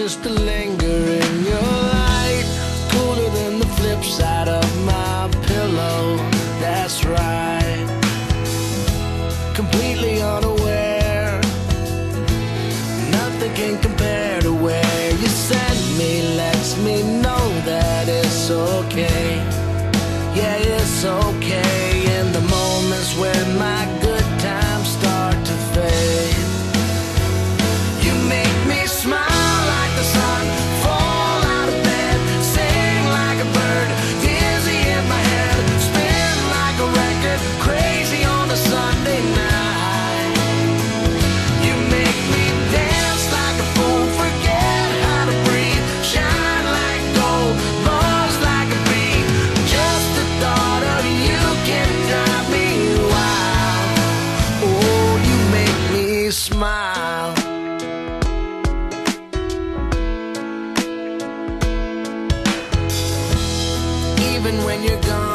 just to linger in your light, cooler than the flip side of my pillow. That's right, completely unaware. Nothing can compare to where you send me. Lets me know that it's okay. Yeah, it's okay. In the moments when my good times start to fade, you make me smile like the sun, fall out of bed, sing like a bird, dizzy in my head, spin like a record, crazy on a Sunday night. You make me dance like a fool, forget how to breathe, shine like gold, buzz like a bee. Just the thought of you can drive me wild. Oh, you make me smile. Even when you're gone.